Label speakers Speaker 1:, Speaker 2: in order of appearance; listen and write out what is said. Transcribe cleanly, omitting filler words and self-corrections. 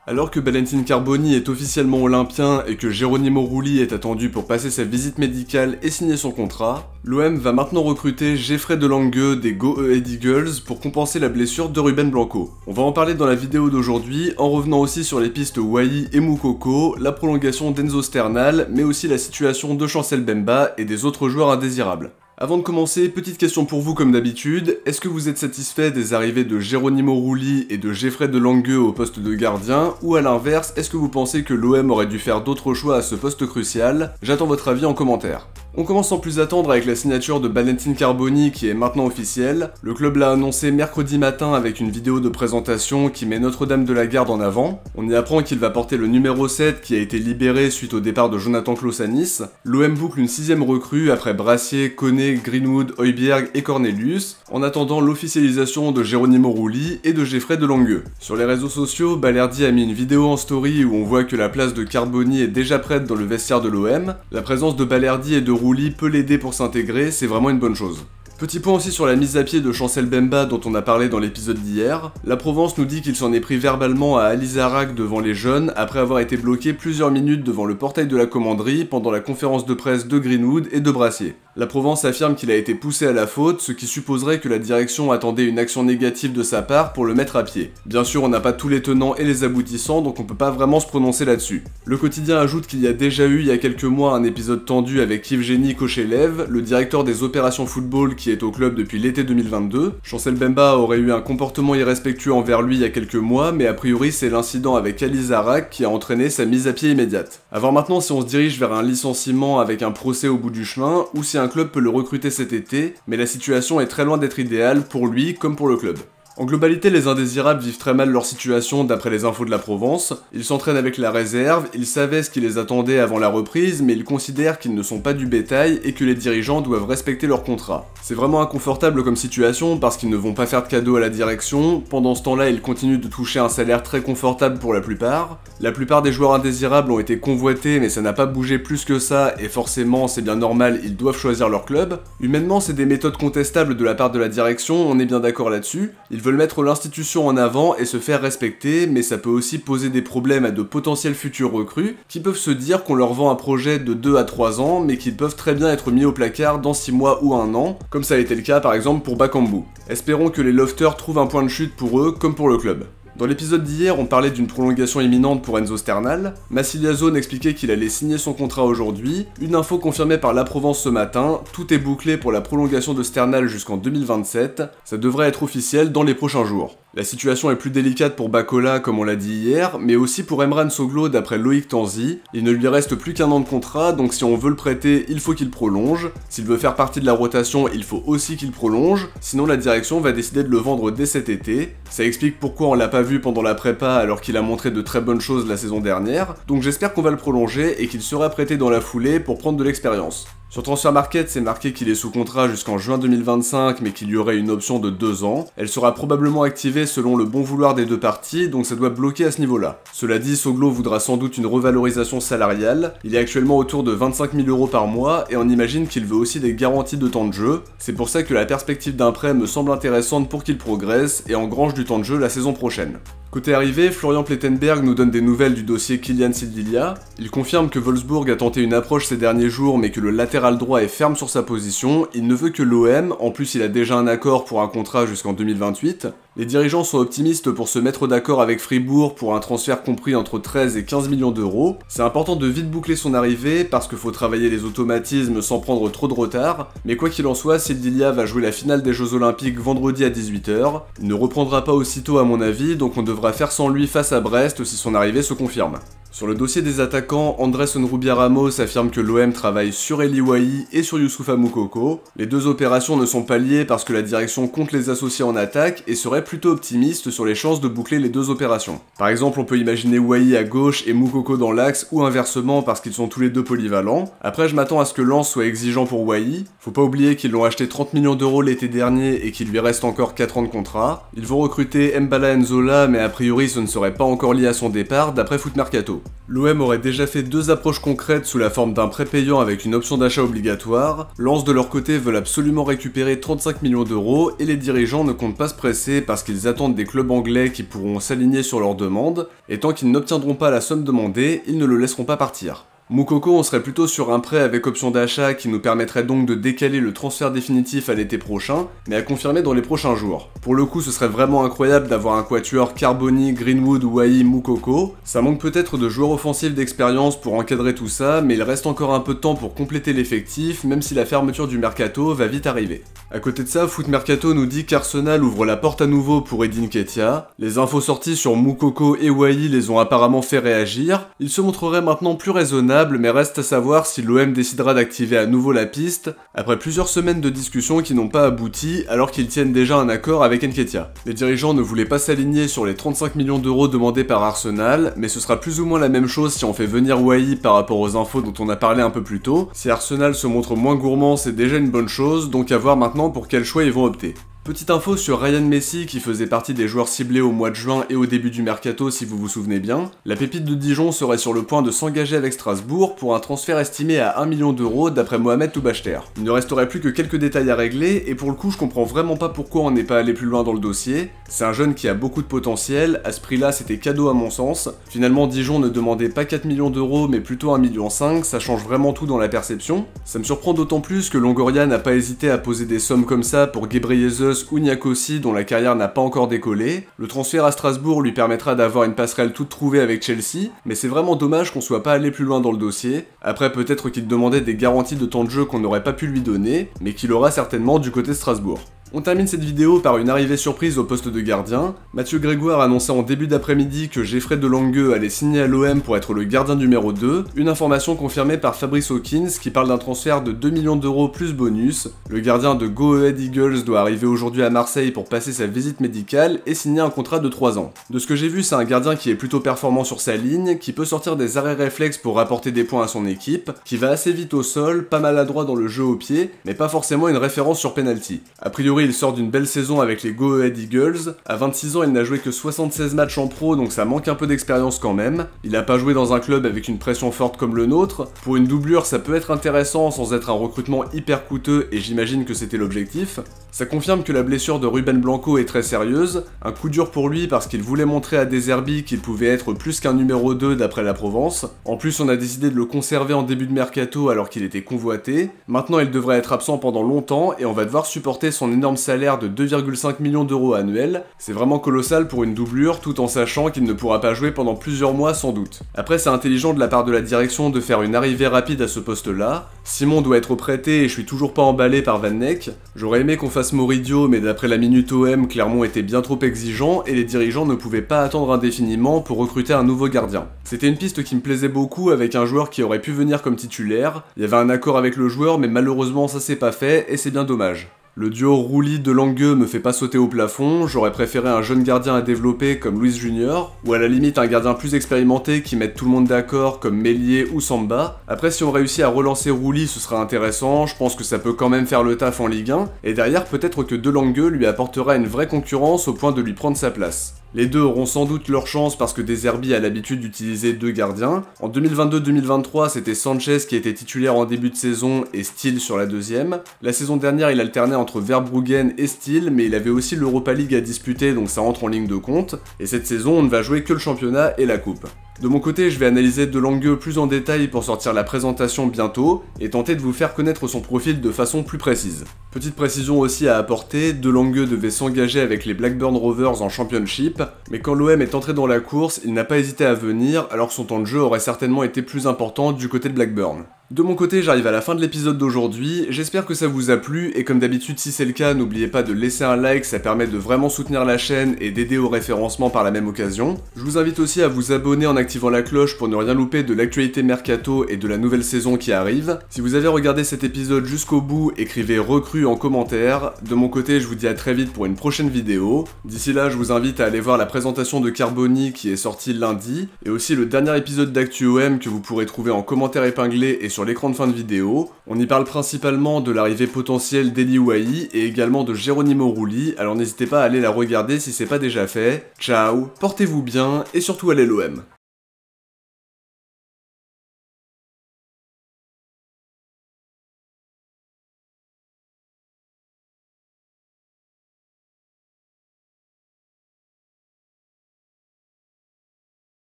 Speaker 1: Alors que Valentin Carboni est officiellement olympien et que Geronimo Rulli est attendu pour passer sa visite médicale et signer son contrat, l'OM va maintenant recruter Jeffrey Delangue des Go Ahead Eagles pour compenser la blessure de Ruben Blanco. On va en parler dans la vidéo d'aujourd'hui en revenant aussi sur les pistes Wai et Moukoko, la prolongation d'Enzo Sternal, mais aussi la situation de Chancel Mbemba et des autres joueurs indésirables. Avant de commencer, petite question pour vous comme d'habitude, est-ce que vous êtes satisfait des arrivées de Geronimo Rulli et de Jeffrey Delangue au poste de gardien, ou à l'inverse, est-ce que vous pensez que l'OM aurait dû faire d'autres choix à ce poste crucial? J'attends votre avis en commentaire. On commence sans plus attendre avec la signature de Valentin Carboni qui est maintenant officielle. Le club l'a annoncé mercredi matin avec une vidéo de présentation qui met Notre-Dame de la Garde en avant. On y apprend qu'il va porter le numéro 7 qui a été libéré suite au départ de Jonathan Klaus à Nice. L'OM boucle une 6ème recrue après Brassier, Koné, Greenwood, Højbjerg et Cornelius, en attendant l'officialisation de Geronimo Rulli et de Jeffrey Delangue. Sur les réseaux sociaux, Balerdi a mis une vidéo en story où on voit que la place de Carboni est déjà prête dans le vestiaire de l'OM. La présence de Balerdi et de Rulli peut l'aider pour s'intégrer, c'est vraiment une bonne chose. Petit point aussi sur la mise à pied de Chancel Mbemba dont on a parlé dans l'épisode d'hier. La Provence nous dit qu'il s'en est pris verbalement à Ali Zarak devant les jeunes après avoir été bloqué plusieurs minutes devant le portail de la commanderie pendant la conférence de presse de Greenwood et de Brassier. La Provence affirme qu'il a été poussé à la faute, ce qui supposerait que la direction attendait une action négative de sa part pour le mettre à pied. Bien sûr, on n'a pas tous les tenants et les aboutissants, donc on peut pas vraiment se prononcer là-dessus. Le quotidien ajoute qu'il y a déjà eu il y a quelques mois un épisode tendu avec Yevgeny Kochelev, le directeur des opérations football qui est au club depuis l'été 2022. Chancel Mbemba aurait eu un comportement irrespectueux envers lui il y a quelques mois, mais a priori c'est l'incident avec Ali Zarak qui a entraîné sa mise à pied immédiate. À voir maintenant si on se dirige vers un licenciement avec un procès au bout du chemin, ou si un club peut le recruter cet été, mais la situation est très loin d'être idéale pour lui comme pour le club. En globalité, les indésirables vivent très mal leur situation d'après les infos de la Provence. Ils s'entraînent avec la réserve, ils savaient ce qui les attendait avant la reprise, mais ils considèrent qu'ils ne sont pas du bétail et que les dirigeants doivent respecter leur contrat. C'est vraiment inconfortable comme situation parce qu'ils ne vont pas faire de cadeaux à la direction, pendant ce temps-là ils continuent de toucher un salaire très confortable pour la plupart. La plupart des joueurs indésirables ont été convoités mais ça n'a pas bougé plus que ça et forcément c'est bien normal, ils doivent choisir leur club. Humainement c'est des méthodes contestables de la part de la direction, on est bien d'accord là-dessus. Ils veulent mettre l'institution en avant et se faire respecter, mais ça peut aussi poser des problèmes à de potentiels futurs recrues qui peuvent se dire qu'on leur vend un projet de 2 à 3 ans, mais qu'ils peuvent très bien être mis au placard dans 6 mois ou 1 an, comme ça a été le cas par exemple pour Bakambu. Espérons que les lofters trouvent un point de chute pour eux comme pour le club. Dans l'épisode d'hier, on parlait d'une prolongation imminente pour Enzo Sternal. Massilia Zone expliquait qu'il allait signer son contrat aujourd'hui. Une info confirmée par La Provence ce matin, tout est bouclé pour la prolongation de Sternal jusqu'en 2027. Ça devrait être officiel dans les prochains jours. La situation est plus délicate pour Bacola comme on l'a dit hier, mais aussi pour Emran Soglo d'après Loïc Tanzi. Il ne lui reste plus qu'un an de contrat, donc si on veut le prêter, il faut qu'il prolonge. S'il veut faire partie de la rotation, il faut aussi qu'il prolonge, sinon la direction va décider de le vendre dès cet été. Ça explique pourquoi on l'a pas vu pendant la prépa alors qu'il a montré de très bonnes choses la saison dernière, donc j'espère qu'on va le prolonger et qu'il sera prêté dans la foulée pour prendre de l'expérience. Sur Transfermarkt, c'est marqué qu'il est sous contrat jusqu'en juin 2025, mais qu'il y aurait une option de 2 ans. Elle sera probablement activée selon le bon vouloir des deux parties, donc ça doit bloquer à ce niveau-là. Cela dit, Soglo voudra sans doute une revalorisation salariale. Il est actuellement autour de 25 000 € par mois, et on imagine qu'il veut aussi des garanties de temps de jeu. C'est pour ça que la perspective d'un prêt me semble intéressante pour qu'il progresse, et engrange du temps de jeu la saison prochaine. Côté arrivée, Florian Plettenberg nous donne des nouvelles du dossier Kylian Sildilia. Il confirme que Wolfsburg a tenté une approche ces derniers jours mais que le latéral droit est ferme sur sa position, il ne veut que l'OM, en plus il a déjà un accord pour un contrat jusqu'en 2028. Les dirigeants sont optimistes pour se mettre d'accord avec Fribourg pour un transfert compris entre 13 et 15 millions d'euros. C'est important de vite boucler son arrivée parce qu'il faut travailler les automatismes sans prendre trop de retard, mais quoi qu'il en soit, Sildilia va jouer la finale des Jeux Olympiques vendredi à 18 h. Il ne reprendra pas aussitôt à mon avis, donc on devra faire sans lui face à Brest si son arrivée se confirme. Sur le dossier des attaquants, Andrés Onrubia Ramos affirme que l'OM travaille sur Eli Wahi et sur Youssoufa Moukoko. Les deux opérations ne sont pas liées parce que la direction compte les associer en attaque et serait plutôt optimiste sur les chances de boucler les deux opérations. Par exemple, on peut imaginer Wahi à gauche et Moukoko dans l'axe ou inversement parce qu'ils sont tous les deux polyvalents. Après, je m'attends à ce que Lens soit exigeant pour Wahi. Faut pas oublier qu'ils l'ont acheté 30 millions d'euros l'été dernier et qu'il lui reste encore 4 ans de contrat. Ils vont recruter Mbala Nzola, mais a priori ce ne serait pas encore lié à son départ d'après Foot Mercato. L'OM aurait déjà fait 2 approches concrètes sous la forme d'un prêt payant avec une option d'achat obligatoire. Lens de leur côté veulent absolument récupérer 35 millions d'euros et les dirigeants ne comptent pas se presser parce qu'ils attendent des clubs anglais qui pourront s'aligner sur leurs demandes, et tant qu'ils n'obtiendront pas la somme demandée, ils ne le laisseront pas partir. Moukoko, on serait plutôt sur un prêt avec option d'achat qui nous permettrait donc de décaler le transfert définitif à l'été prochain, mais à confirmer dans les prochains jours. Pour le coup, ce serait vraiment incroyable d'avoir un quatuor Carboni, Greenwood, Wai, Moukoko. Ça manque peut-être de joueurs offensifs d'expérience pour encadrer tout ça, mais il reste encore un peu de temps pour compléter l'effectif, même si la fermeture du mercato va vite arriver. À côté de ça, Foot Mercato nous dit qu'Arsenal ouvre la porte à nouveau pour Edin Nketiah. Les infos sorties sur Moukoko et Wai les ont apparemment fait réagir. Ils se montreraient maintenant plus raisonnables, mais reste à savoir si l'OM décidera d'activer à nouveau la piste, après plusieurs semaines de discussions qui n'ont pas abouti alors qu'ils tiennent déjà un accord avec Nketiah. Les dirigeants ne voulaient pas s'aligner sur les 35 millions d'euros demandés par Arsenal, mais ce sera plus ou moins la même chose si on fait venir Wai par rapport aux infos dont on a parlé un peu plus tôt. Si Arsenal se montre moins gourmand, c'est déjà une bonne chose, donc à voir maintenant pour quel choix ils vont opter. Petite info sur Ryan Messi qui faisait partie des joueurs ciblés au mois de juin et au début du mercato si vous vous souvenez bien. La pépite de Dijon serait sur le point de s'engager avec Strasbourg pour un transfert estimé à 1 million d'euros d'après Mohamed Toubachter. Il ne resterait plus que quelques détails à régler et pour le coup je comprends vraiment pas pourquoi on n'est pas allé plus loin dans le dossier. C'est un jeune qui a beaucoup de potentiel, à ce prix là c'était cadeau à mon sens. Finalement Dijon ne demandait pas 4 millions d'euros mais plutôt 1,5 million, ça change vraiment tout dans la perception. Ça me surprend d'autant plus que Longoria n'a pas hésité à poser des sommes comme ça pour Ghebreyesus ou Niakossi dont la carrière n'a pas encore décollé. Le transfert à Strasbourg lui permettra d'avoir une passerelle toute trouvée avec Chelsea, mais c'est vraiment dommage qu'on soit pas allé plus loin dans le dossier. Après peut-être qu'il demandait des garanties de temps de jeu qu'on n'aurait pas pu lui donner, mais qu'il aura certainement du côté de Strasbourg. On termine cette vidéo par une arrivée surprise au poste de gardien. Mathieu Grégoire annonçait en début d'après-midi que Geoffrey de Lange allait signer à l'OM pour être le gardien numéro 2, une information confirmée par Fabrice Hawkins qui parle d'un transfert de 2 millions d'euros plus bonus. Le gardien de Go Ahead Eagles doit arriver aujourd'hui à Marseille pour passer sa visite médicale et signer un contrat de 3 ans. De ce que j'ai vu, c'est un gardien qui est plutôt performant sur sa ligne, qui peut sortir des arrêts réflexes pour rapporter des points à son équipe, qui va assez vite au sol, pas maladroit dans le jeu au pied, mais pas forcément une référence sur penalty. A priori, il sort d'une belle saison avec les Go Ahead Eagles. À 26 ans, il n'a joué que 76 matchs en pro, donc ça manque un peu d'expérience quand même. Il a pas joué dans un club avec une pression forte comme le nôtre. Pour une doublure, ça peut être intéressant sans être un recrutement hyper coûteux, et j'imagine que c'était l'objectif. Ça confirme que la blessure de Ruben Blanco est très sérieuse, un coup dur pour lui parce qu'il voulait montrer à De Zerbi qu'il pouvait être plus qu'un numéro 2 d'après la Provence. En plus, on a décidé de le conserver en début de mercato alors qu'il était convoité. Maintenant, il devrait être absent pendant longtemps et on va devoir supporter son énorme salaire de 2,5 millions d'euros annuels. C'est vraiment colossal pour une doublure tout en sachant qu'il ne pourra pas jouer pendant plusieurs mois sans doute. Après, c'est intelligent de la part de la direction de faire une arrivée rapide à ce poste-là. Simon doit être prêté et je suis toujours pas emballé par Van Neck. J'aurais aimé qu'on fasse Moridio, mais d'après la Minute OM, Clermont était bien trop exigeant et les dirigeants ne pouvaient pas attendre indéfiniment pour recruter un nouveau gardien. C'était une piste qui me plaisait beaucoup avec un joueur qui aurait pu venir comme titulaire. Il y avait un accord avec le joueur, mais malheureusement ça s'est pas fait et c'est bien dommage. Le duo Rouli de Lange me fait pas sauter au plafond, j'aurais préféré un jeune gardien à développer comme Luis Junior, ou à la limite un gardien plus expérimenté qui mette tout le monde d'accord comme Meslier ou Samba. Après si on réussit à relancer Rouli ce sera intéressant, je pense que ça peut quand même faire le taf en Ligue 1, et derrière peut-être que De Lange lui apportera une vraie concurrence au point de lui prendre sa place. Les deux auront sans doute leur chance parce que De Zerbi a l'habitude d'utiliser 2 gardiens. En 2022-2023, c'était Sanchez qui était titulaire en début de saison et Steele sur la deuxième. La saison dernière, il alternait entre Verbruggen et Steele, mais il avait aussi l'Europa League à disputer, donc ça entre en ligne de compte. Et cette saison, on ne va jouer que le championnat et la coupe. De mon côté, je vais analyser De Lange plus en détail pour sortir la présentation bientôt et tenter de vous faire connaître son profil de façon plus précise. Petite précision aussi à apporter, De Lange devait s'engager avec les Blackburn Rovers en Championship, mais quand l'OM est entré dans la course, il n'a pas hésité à venir alors que son temps de jeu aurait certainement été plus important du côté de Blackburn. De mon côté, j'arrive à la fin de l'épisode d'aujourd'hui, j'espère que ça vous a plu, et comme d'habitude si c'est le cas, n'oubliez pas de laisser un like, ça permet de vraiment soutenir la chaîne et d'aider au référencement par la même occasion. Je vous invite aussi à vous abonner en activant la cloche pour ne rien louper de l'actualité mercato et de la nouvelle saison qui arrive. Si vous avez regardé cet épisode jusqu'au bout, écrivez recrue en commentaire. De mon côté, je vous dis à très vite pour une prochaine vidéo. D'ici là, je vous invite à aller voir la présentation de Carboni qui est sortie lundi, et aussi le dernier épisode d'ActuOM que vous pourrez trouver en commentaire épinglé et sur l'écran de fin de vidéo. On y parle principalement de l'arrivée potentielle d'Eli Wai et également de Geronimo Rouli, alors n'hésitez pas à aller la regarder si c'est pas déjà fait. Ciao, portez-vous bien et surtout allez l'OM.